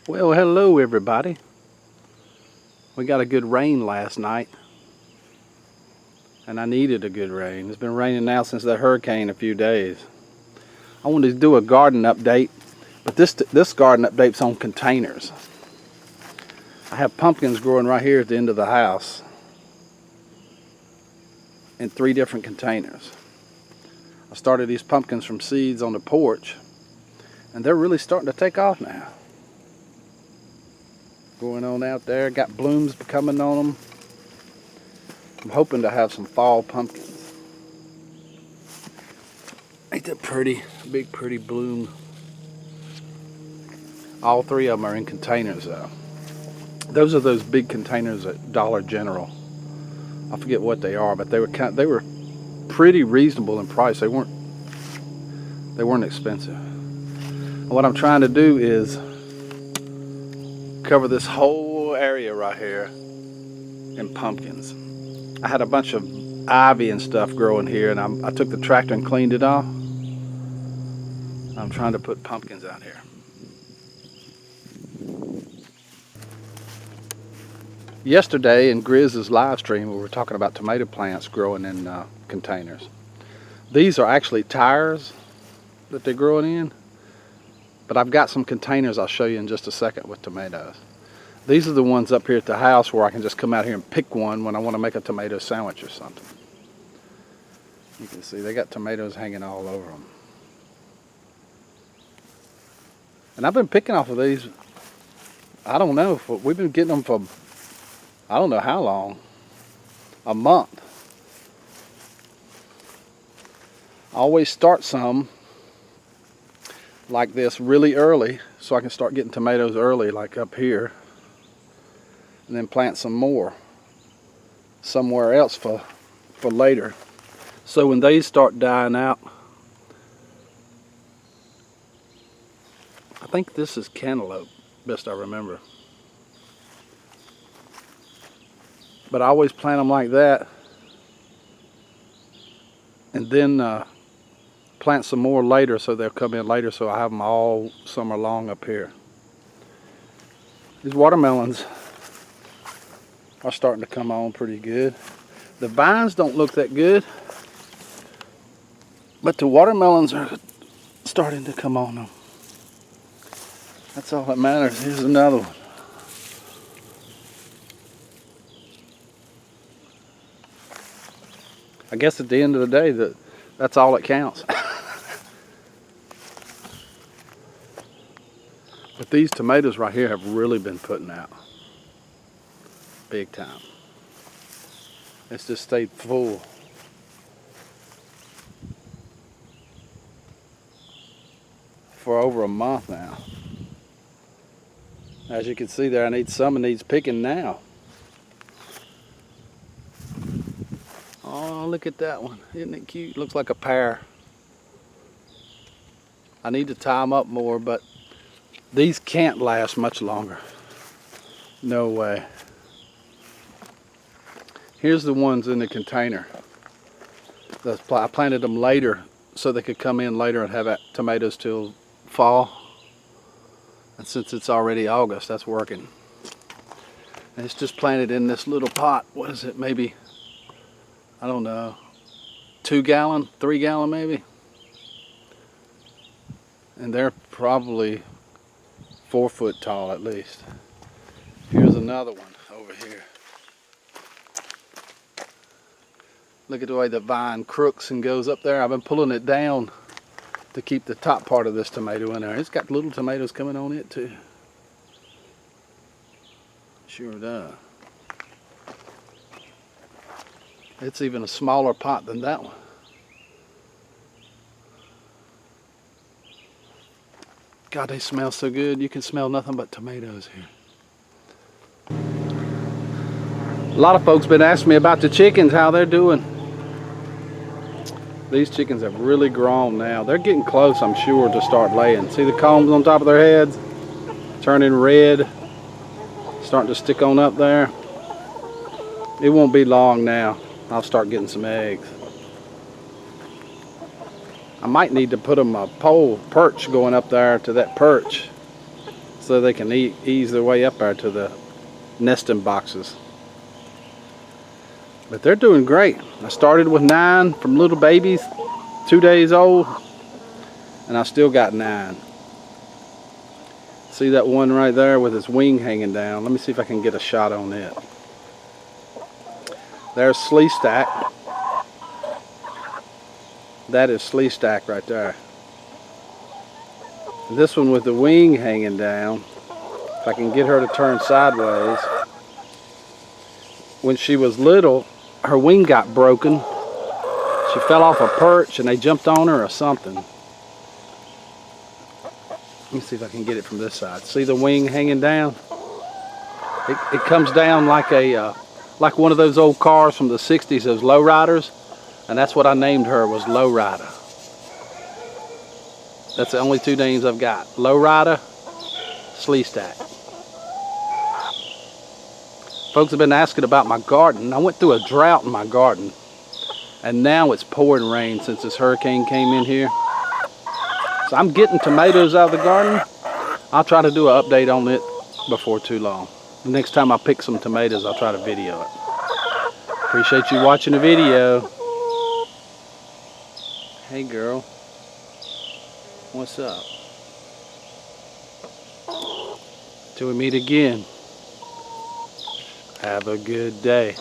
Well, hello everybody. We got a good rain last night, and I needed a good rain. It's been raining now since that hurricane a few days. I wanted to do a garden update, but this garden update's on containers. I have pumpkins growing right here at the end of the house in 3 different containers. I started these pumpkins from seeds on the porch, and they're really starting to take off now. Going on out there, got blooms coming on them. I'm hoping to have some fall pumpkins. Ain't that pretty? Big pretty bloom. All 3 of them are in containers though. Those are those big containers at Dollar General. I forget what they are, but they were pretty reasonable in price. They weren't expensive. And what I'm trying to do is cover this whole area right here in pumpkins. I had a bunch of ivy and stuff growing here, and I took the tractor and cleaned it off. I'm trying to put pumpkins out here. Yesterday in Grizz's live stream, we were talking about tomato plants growing in containers. These are actually tires that they're growing in, but I've got some containers I'll show you in just a second with tomatoes. These are the ones up here at the house where I can just come out here and pick one when I want to make a tomato sandwich or something. You can see they got tomatoes hanging all over them. And I've been picking off of these, I don't know, we've been getting them for I don't know how long, a month. I always start some like this really early so I can start getting tomatoes early, like up here, and then plant some more somewhere else for later. So when they start dying out, I think this is cantaloupe, best I remember. But I always plant them like that, and then plant some more later so they'll come in later, so I have them all summer long up here. These watermelons are starting to come on pretty good. The vines don't look that good, but the watermelons are starting to come on them. That's all that matters. Here's another one. I guess at the end of the day, that's all that counts. But these tomatoes right here have really been putting out. Big time. It's just stayed full. For over a month now. As you can see there, I need some, and needs picking now. Oh, look at that one. Isn't it cute? Looks like a pear. I need to tie them up more, but these can't last much longer. No way. Here's the ones in the container. I planted them later so they could come in later and have tomatoes till fall. And since it's already August, that's working. And it's just planted in this little pot. What is it? Maybe, I don't know, 2 gallon, 3 gallon maybe. And they're probably 4 foot tall at least. Here's another one over here. Look at the way the vine crooks and goes up there. I've been pulling it down to keep the top part of this tomato in there. It's got little tomatoes coming on it too. Sure does. It's even a smaller pot than that one. God, they smell so good. You can smell nothing but tomatoes here. A lot of folks been asking me about the chickens, how they're doing. These chickens have really grown now. They're getting close, I'm sure, to start laying. See the combs on top of their heads? Turning red. Starting to stick on up there. It won't be long now. I'll start getting some eggs. I might need to put them a pole perch going up there to that perch so they can ease their way up there to the nesting boxes. But they're doing great. I started with 9 from little babies, 2 days old, and I still got 9. See that one right there with his wing hanging down? Let me see if I can get a shot on it. There's Slee Stack. That is Slee Stack right there. This one with the wing hanging down, if I can get her to turn sideways. When she was little, her wing got broken. She fell off a perch and they jumped on her or something. Let me see if I can get it from this side. See the wing hanging down? It comes down like like one of those old cars from the 60s, those lowriders, and that's what I named her, was Lowrider. That's the only 2 names I've got. Lowrider, Slee Stack. Folks have been asking about my garden. I went through a drought in my garden, and now it's pouring rain since this hurricane came in here. So I'm getting tomatoes out of the garden. I'll try to do an update on it before too long. The next time I pick some tomatoes, I'll try to video it. Appreciate you watching the video. Hey girl, what's up? Till we meet again. Have a good day.